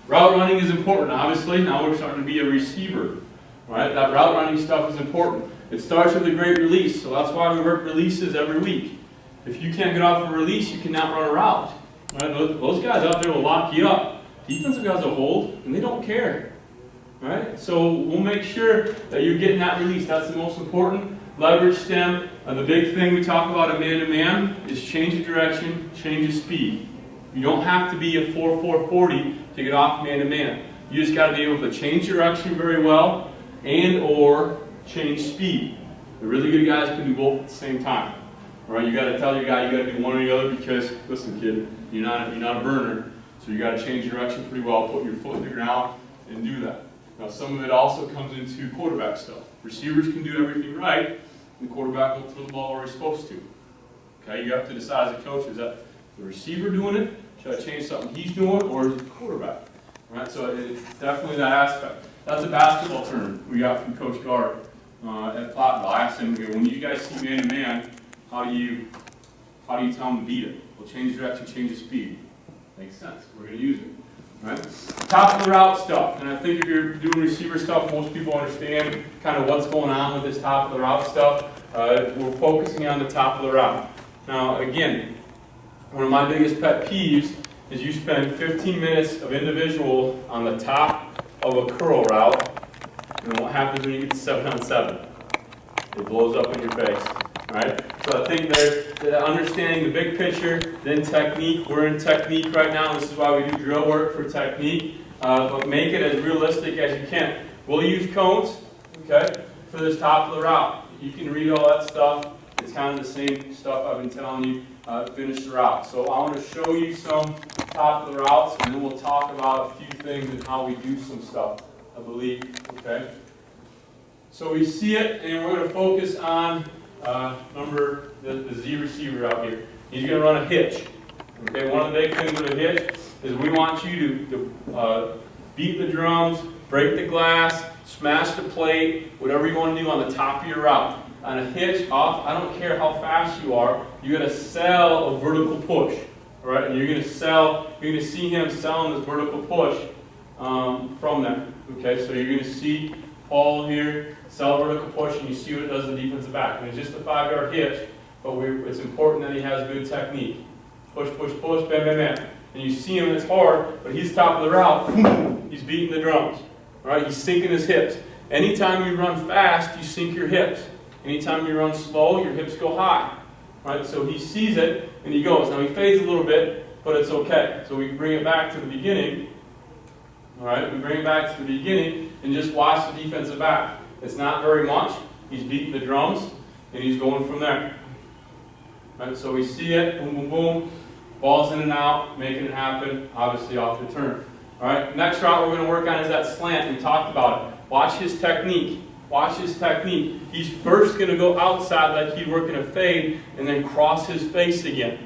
Route running is important, obviously. Now we're starting to be a receiver, right? That route running stuff is important. It starts with a great release, so that's why we work releases every week. If you can't get off a release, you cannot run a route. Right? Those guys out there will lock you up. Defensive guys will hold, and they don't care. Right? So we'll make sure that you're getting that release. That's the most important. Leverage stem. The big thing we talk about in man-to-man is change of direction, change of speed. You don't have to be a 4.40 to get off man-to-man. You just got to be able to change direction very well and or change speed. The really good guys can do both at the same time. All right, you got to tell your guy you got to do one or the other because, listen, kid, you're not a burner, so you got to change direction pretty well. Put your foot in the ground and do that. Now, some of it also comes into quarterback stuff. Receivers can do everything right, and the quarterback will throw the ball where he's supposed to. Okay, you have to decide as a coach: is that the receiver doing it? Should I change something he's doing, or is it the quarterback? All right, so it's definitely that aspect. That's a basketball term we got from Coach Gard at Platteville. I asked him, when you guys see man-to-man, how do you tell them to beat it? Well, change direction, change the speed. Makes sense. We're going to use it. Right? Top of the route stuff. And I think if you're doing receiver stuff, most people understand kind of what's going on with this top of the route stuff. We're focusing on the top of the route. Now, again, one of my biggest pet peeves is you spend 15 minutes of individual on the top of a curl route, and what happens when you get to 7-on-7? It blows up in your face. Right? So I think they're understanding the big picture, then technique. We're in technique right now. This is why we do drill work for technique. But make it as realistic as you can. We'll use cones, okay, for this top of the route. You can read all that stuff. It's kind of the same stuff I've been telling you. Finish the route. So I want to show you some top of the routes, and then we'll talk about a few things and how we do some stuff, I believe. Okay. So we see it, and we're going to focus on the Z receiver out here. He's going to run a hitch. Okay, one of the big things with a hitch is we want you to beat the drums, break the glass, smash the plate, whatever you want to do on the top of your route. On a hitch off, I don't care how fast you are, you're going to sell a vertical push. All right, and you're going to see him selling this vertical push from there. Okay, so you're going to see Paul here, sell vertical push, and you see what it does to the defensive back. And it's just a 5-yard hitch, but it's important that he has good technique. Push, push, push, bam, bam, bam. And you see him, it's hard, but he's top of the route. He's beating the drums. All right, he's sinking his hips. Anytime you run fast, you sink your hips. Anytime you run slow, your hips go high. All right, so he sees it, and he goes. Now he fades a little bit, but it's okay. So we bring it back to the beginning. All right, we bring it back to the beginning and just watch the defensive back. It's not very much. He's beating the drums, and he's going from there. All right, so we see it, boom, boom, boom. Ball's in and out, making it happen, obviously off the turn. All right, next route we're going to work on is that slant. We talked about it. Watch his technique. Watch his technique. He's first going to go outside like he's working a fade and then cross his face again.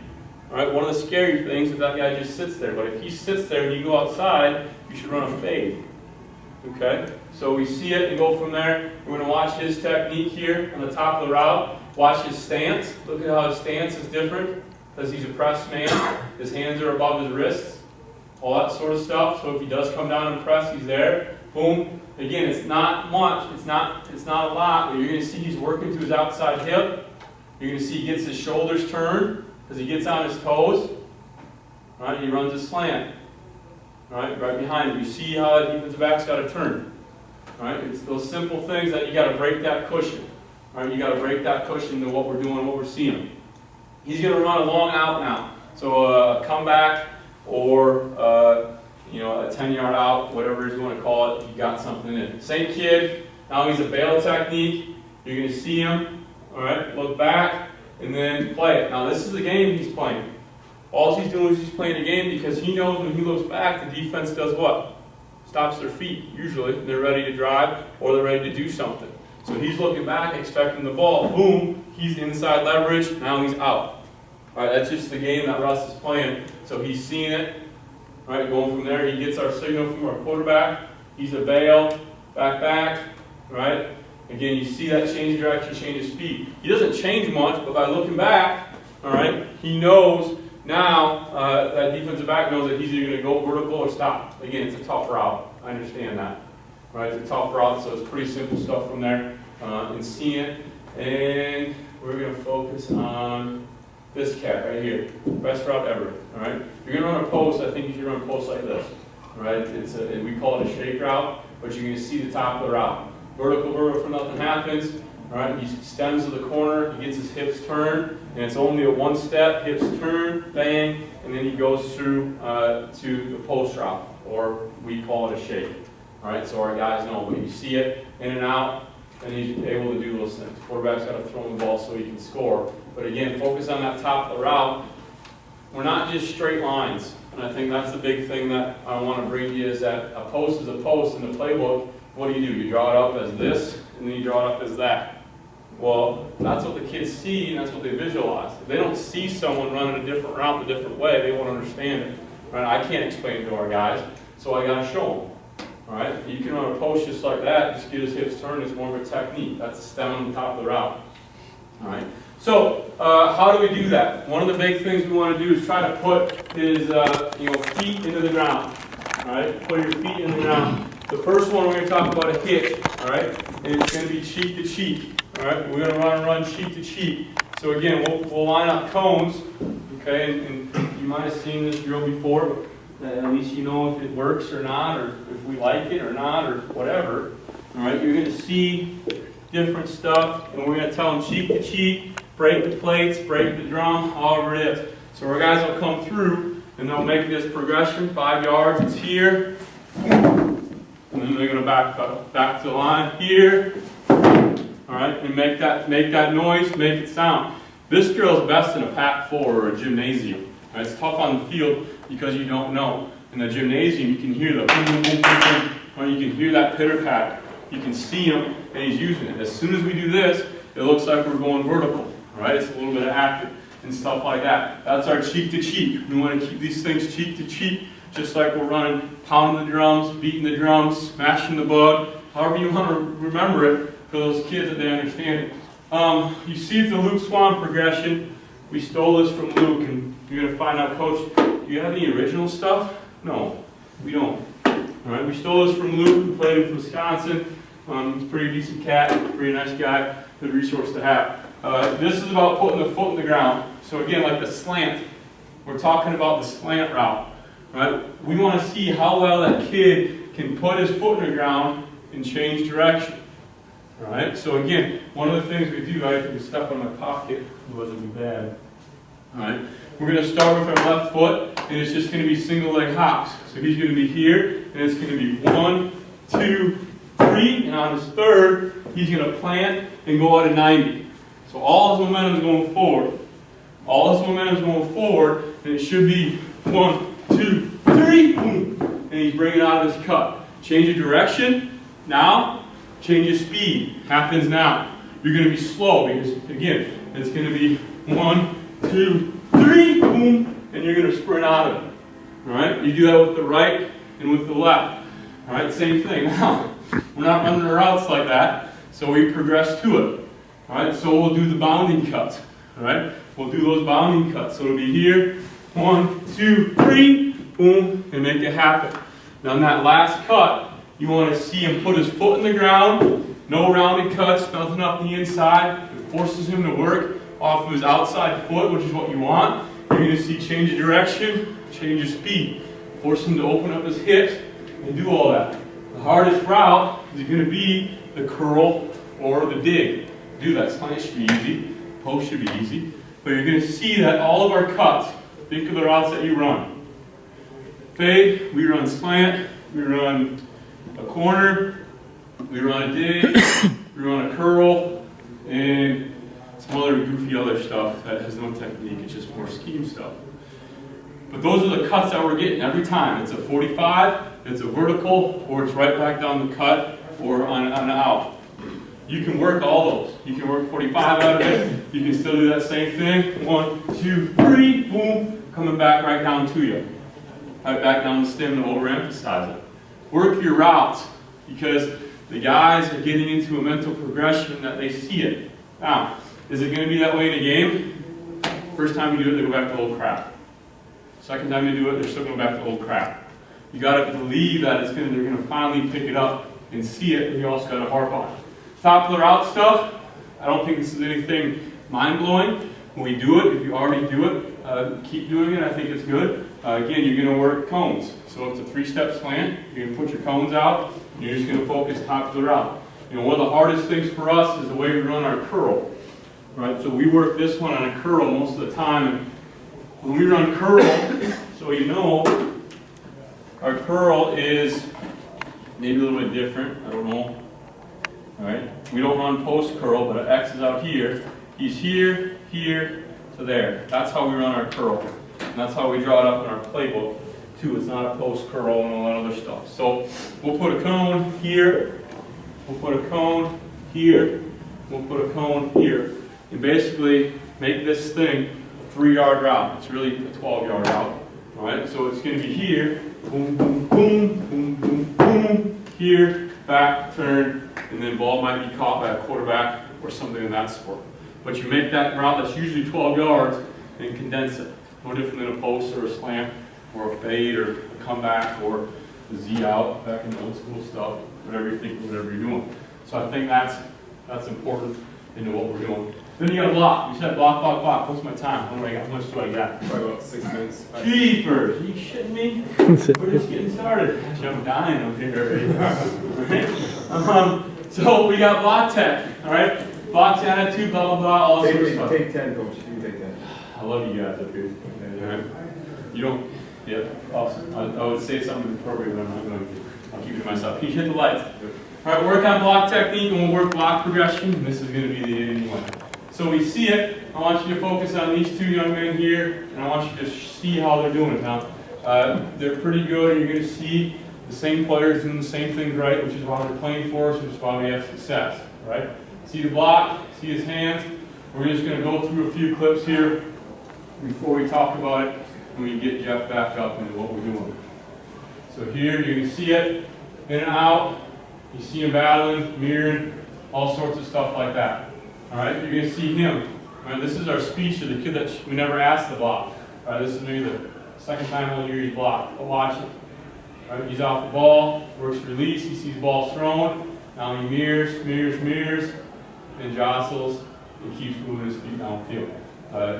All right, one of the scary things is that guy just sits there. But if he sits there and you go outside, you should run a fade. Okay? So we see it and go from there. We're going to watch his technique here on the top of the route. Watch his stance. Look at how his stance is different because he's a press man. His hands are above his wrists. All that sort of stuff. So if he does come down and press, he's there. Boom. Again, it's not much. It's not a lot. But you're going to see he's working to his outside hip. You're going to see he gets his shoulders turned because he gets on his toes. All right, he runs a slant. All right behind him. You see how the defensive back's got to turn. All right, it's those simple things that you got to break that cushion. All right, you got to break that cushion to what we're doing, what we're seeing. He's going to run a long out now. So a comeback or a 10-yard out, whatever you want to call it. You got something in. Same kid. Now he's a bail technique. You're going to see him. All right, look back and then play it. Now this is the game he's playing. All he's doing is he's playing a game because he knows when he looks back, the defense does what? Stops their feet, usually. They're ready to drive or they're ready to do something. So he's looking back, expecting the ball. Boom, he's inside leverage. Now he's out. All right, that's just the game that Russ is playing. So he's seeing it. All right, going from there, he gets our signal from our quarterback. He's a bail, back. Right? Again, you see that change of direction, change of speed. He doesn't change much, but by looking back, all right, he knows now, that defensive back knows that he's either going to go vertical or stop. Again, it's a tough route. I understand that. Right? It's a tough route, so it's pretty simple stuff from there. And seeing it. And we're going to focus on this cat right here. Best route ever. All right? If you're going to run a post, I think you should run a post like this. All right? We call it a shake route, but you're going to see the top of the route. Vertical for nothing happens. All right? He stems to the corner. He gets his hips turned, and it's only a one step. Hips turn, bang, and then he goes through to the post route, or we call it a shake. All right? So our guys know when you see it in and out, and he's able to do those things. Quarterback's got to throw him the ball so he can score. But again, focus on that top of the route. We're not just straight lines. And I think that's the big thing that I want to bring to you is that a post is a post in the playbook. What do? You draw it up as this, and then you draw it up as that. Well, that's what the kids see, and that's what they visualize. If they don't see someone running a different route a different way, they won't understand it. Right? I can't explain it to our guys, so I got to show them. All right, you can run a post just like that, just get his hips turned. It's more of a technique. That's a stem on the top of the route. All right, so how do we do that? One of the big things we want to do is try to put his feet into the ground. All right, put your feet in the ground. The first one we're going to talk about a hitch. All right, and it's going to be cheek to cheek. All right, we're going to run cheek to cheek. So again, we'll line up cones. Okay, and you might have seen this drill before, but at least you know if it works or not, or if we like it or not, or whatever. All right, you're going to see different stuff, and we're going to tell them cheek to cheek, break the plates, break the drum, however it is. So our guys will come through, and they'll make this progression, 5 yards, it's here, and then they're going to back to the line here. All right, and make that noise, make it sound. This drill is best in a Pac-4 or a gymnasium. Right? It's tough on the field because you don't know. In the gymnasium, you can hear the boom, boom, boom, boom, boom. Right? You can hear that pitter-patter. You can see him, and he's using it. As soon as we do this, it looks like we're going vertical. Right? It's a little bit of active and stuff like that. That's our cheek to cheek. We want to keep these things cheek to cheek, just like we're running, pounding the drums, beating the drums, smashing the bug, however you want to remember it for those kids that they understand it. You see it's a Luke Swan progression. We stole this from Luke, and you're going to find out, Coach, do you have any original stuff? No, we don't. All right, we stole this from Luke, who played in Wisconsin. He's a pretty decent cat, pretty nice guy, good resource to have. This is about putting the foot in the ground. So again, like the slant, we're talking about the slant route. Right? We want to see how well that kid can put his foot in the ground and change direction. All right, so again, one of the things we do, I have to step on my pocket, it wasn't bad. All right, we're going to start with our left foot, and it's just going to be single leg hops. So he's going to be here, and it's going to be 1, 2, 3, and on his third, he's going to plant and go out at 90. So all his momentum is going forward. All his momentum is going forward, and it should be 1, 2, 3, boom, and he's bringing out his cut. Change of direction, now. Change of speed happens now. You're going to be slow because, again, it's going to be 1, 2, 3, boom, and you're going to sprint out of it. All right? You do that with the right and with the left. All right? Same thing. Now, we're not running our routes like that, so we progress to it. All right? So we'll do the bounding cuts. All right? We'll do those bounding cuts. So it'll be here, 1, 2, 3, boom, and make it happen. Now, in that last cut, you want to see him put his foot in the ground, no rounded cuts, nothing up the inside. It forces him to work off of his outside foot, which is what you want. You're going to see change of direction, change of speed. Force him to open up his hips and do all that. The hardest route is going to be the curl or the dig. Do that. Slant should be easy. Post should be easy. But you're going to see that all of our cuts, think of the routes that you run. Fade, we run slant, we run a corner, we run a dig, we run a curl, and some other goofy other stuff that has no technique, it's just more scheme stuff. But those are the cuts that we're getting every time. It's a 45, it's a vertical, or it's right back down the cut, or on an out. You can work all those. You can work 45 out of it, you can still do that same thing. 1, 2, 3, boom, coming back right down to you. Right back down the stem to overemphasize it. Work your routes, because the guys are getting into a mental progression that they see it. Now, is it going to be that way in a game? First time you do it, they go back to old crap. Second time you do it, they're still going back to old crap. You got to believe that they're going to finally pick it up and see it, and you also got to harp on it. Top of the route stuff, I don't think this is anything mind-blowing. When we do it, if you already do it, keep doing it. I think it's good. Again, you're going to work cones. So it's a 3-step slant. You're going to put your cones out, and you're just going to focus top of the route. You know, one of the hardest things for us is the way we run our curl. Right? So we work this one on a curl most of the time. And when we run curl, so you know, our curl is maybe a little bit different. I don't know. All right? We don't run post curl, but X is out here. He's here, here, to there. That's how we run our curl. And that's how we draw it up in our playbook, too. It's not a post curl and all that other stuff. So we'll put a cone here. We'll put a cone here. We'll put a cone here. And basically make this thing a 3-yard route. It's really a 12-yard route. All right? So it's going to be here. Boom, boom, boom, boom, boom, boom. Here, back, turn, and then ball might be caught by a quarterback or something in that sport. But you make that route that's usually 12 yards and condense it. No different than a post or a slant or a fade or a comeback or a Z out back in the old school stuff, whatever you're thinking, whatever you're doing. So I think that's important into what we're doing. Then you got to block. You said block, block, block. What's my time? How much do I got? Probably about 6 minutes. Jeepers! Are you shitting me? We're just getting started. Actually, I'm dying up here already. So we got block tech, all right? Block attitude, blah, blah, blah, all that sort of stuff. Take 10, coach. You can take 10. I love you guys up here. All right? You don't, yeah, awesome. I would say something appropriate, but I'm not going to. I'll keep it to myself. Can you hit the lights? All right, work on block technique, and we'll work block progression. And this is going to be the anyway. So we see it. I want you to focus on these 2 young men here, and I want you to see how they're doing it now. They're pretty good, and you're going to see the same players doing the same things right, which is why they're playing for us, which is why we have success, right? See the block, see his hands. We're just going to go through a few clips here before we talk about it, and we get Jeff back up into what we're doing. So here, you can see it, in and out. You see him battling, mirroring, all sorts of stuff like that. All right, you're going to see him. All right, this is our speech of the kid that we never asked to block. All right, this is maybe the second time all year he's blocked. But watch it. All right, he's off the ball, works release, he sees balls thrown. Now he mirrors, mirrors, mirrors, and jostles, and keeps moving his feet downfield.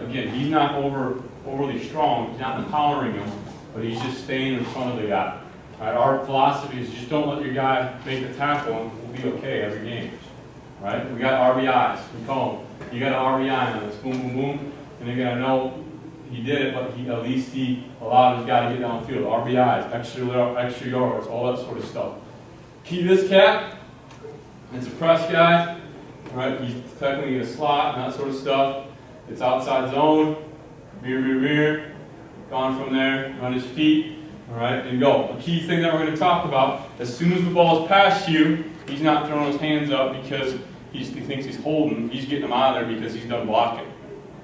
Again, he's not overly strong. He's not empowering him, but he's just staying in front of the guy. All right, our philosophy is just don't let your guy make the tackle, and we'll be okay every game. Right? We got RBIs. We call them. You got an RBI on this. Boom, boom, boom. And they're going to know he did it, but at least he allowed his guy to get downfield. RBIs, extra yards, all that sort of stuff. Key this cat. It's a press guy. Right? He's technically in a slot and that sort of stuff. It's outside zone. Mirror, mirror, mirror. Gone from there. Run his feet. All right, and go. A key thing that we're going to talk about, as soon as the ball is past you, he's not throwing his hands up because he thinks he's holding. He's getting them out of there because he's done blocking.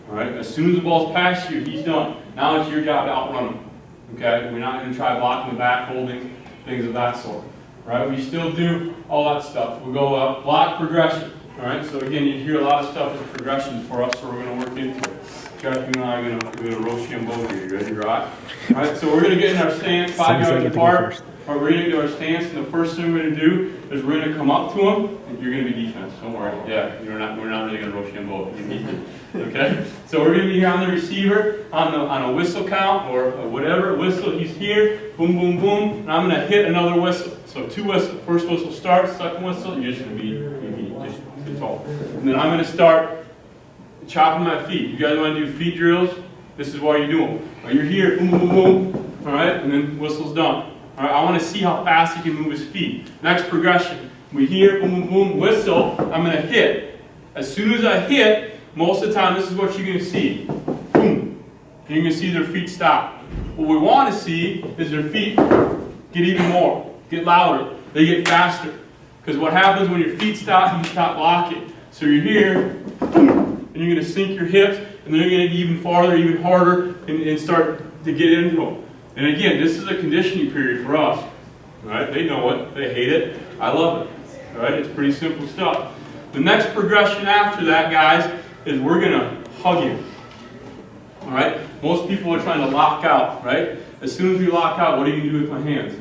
All right, as soon as the ball's past you, he's done. Now it's your job to outrun him. Okay, we're not going to try blocking the back, holding, things of that sort. All right, we still do all that stuff. We'll go up, block progression. All right, so again, you hear a lot of stuff as progressions for us, so we're going to work into it. Jeff, you and I are going to Rochambeau here. You ready to rock? All right, so we're going to get in our stance 5 yards apart. All right, we're going to do our stance, and the first thing we're going to do is we're going to come up to him, and you're going to be defense. Don't worry. Yeah, we're not really going to Rochambeau. You need to. Okay? So we're going to be here on the receiver, on a whistle count, or whatever whistle. He's here. Boom, boom, boom. And I'm going to hit another whistle. So 2 whistles. First whistle starts, second whistle, you're just going to be just tall. And then I'm going to start chopping my feet. You guys want to do feet drills? This is why you do them. Right, you're here, boom, boom, boom, all right, and then whistle's done. All right, I want to see how fast he can move his feet. Next progression. We hear, boom, boom, boom, whistle. I'm going to hit. As soon as I hit, most of the time, this is what you're going to see. Boom. You're going to see their feet stop. What we want to see is their feet get even more, get louder. They get faster. Because what happens when your feet stop, you stop blocking. So you're here, boom, and you're going to sink your hips, and then you're going to get even farther, even harder, and start to get into them. And again, this is a conditioning period for us. All right? They know it. They hate it. I love it. All right? It's pretty simple stuff. The next progression after that, guys, is we're going to hug him. All right? Most people are trying to lock out, right? As soon as we lock out, what are you gonna do with my hands?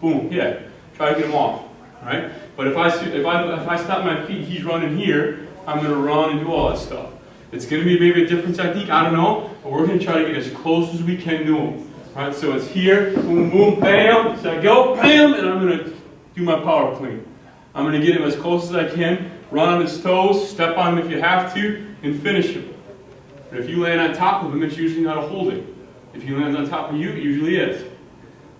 Boom, yeah. Try to get them off, right? But if I stop my feet, he's running here, I'm gonna run and do all that stuff. It's gonna be maybe a different technique, I don't know, but we're gonna try to get as close as we can to him. Right, so it's here, boom, boom, bam, so I go, bam, and I'm gonna do my power clean. I'm gonna get him as close as I can, run on his toes, step on him if you have to, and finish him. But if you land on top of him, it's usually not a holding. If he lands on top of you, it usually is.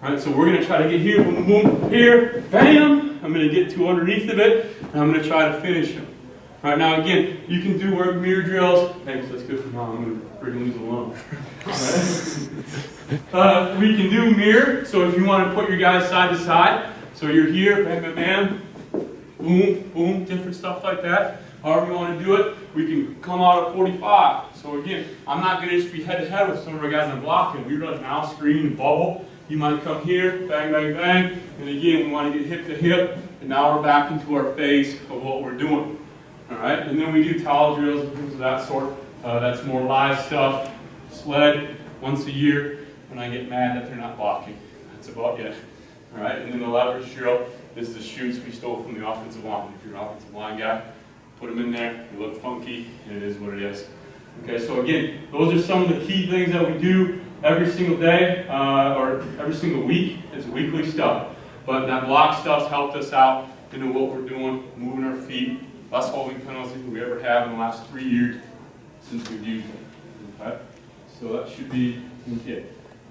All right, so we're gonna try to get here, boom, boom, here, bam. I'm gonna get to underneath of it, and I'm gonna try to finish him. All right, now again, you can do work mirror drills. Thanks, that's good for mom. I'm gonna bring these along. We can do mirror. So if you want to put your guys side to side, so you're here, bam, bam, bam, boom, boom, different stuff like that. However you want to do it, we can come out at 45. So again, I'm not going to just be head to head with some of our guys I'm blocking. We run now, screen, and bubble. You might come here, bang, bang, bang, and again, we want to get hip to hip, and now we're back into our phase of what we're doing. All right, and then we do towel drills and things of that sort. That's more live stuff. Sled once a year when I get mad that they're not blocking. That's about it. All right, and then the leverage drill is the shoots we stole from the offensive line. If you're an offensive line guy, put them in there. They look funky, and it is what it is. Okay, so again, those are some of the key things that we do every single day or every single week. It's weekly stuff, but that block stuff's helped us out into what we're doing, moving our feet. Less holding penalties than we ever have in the last 3 years since we've used it. Okay? So that should be okay.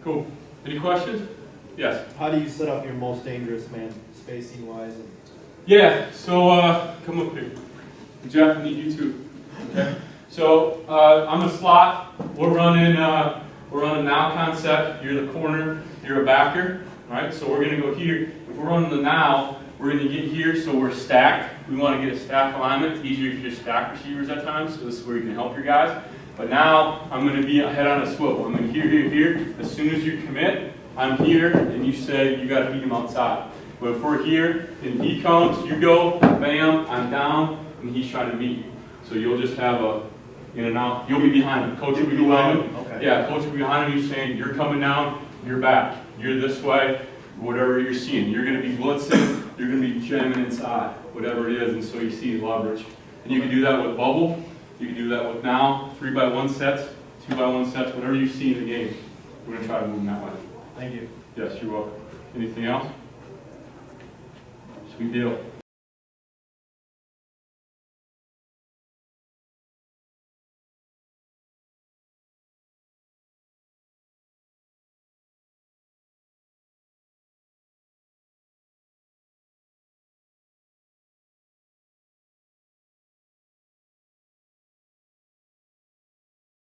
Cool. Any questions? Yes. How do you set up your most dangerous man, spacing wise? Yeah. So come up here. Jeff, I need you too. Okay. So I'm a slot. We're running now concept. You're the corner. You're a backer. All right. So we're gonna go here. If we're running the now, we're going to get here so we're stacked. We want to get a stack alignment. It's easier if you just stack receivers at times, so this is where you can help your guys. But now I'm going to be head on a swivel. I'm going to here. As soon as you commit, I'm here, and you say you got to beat him outside. But if we're here and he comes, you go, bam, I'm down, and he's trying to meet you. So you'll just have a in and out. You'll be behind him. Coach will be behind him. Okay. Yeah, coach will be behind him. He's saying you're coming down, you're back, you're this way. Whatever you're seeing, you're going to be blitzing, you're going to be jamming inside, whatever it is, and so you see leverage. And you can do that with bubble, you can do that with now, 3x1 sets, 2x1 sets, whatever you see in the game. We're going to try to move them that way. Thank you. Yes, you're welcome. Anything else? Sweet deal.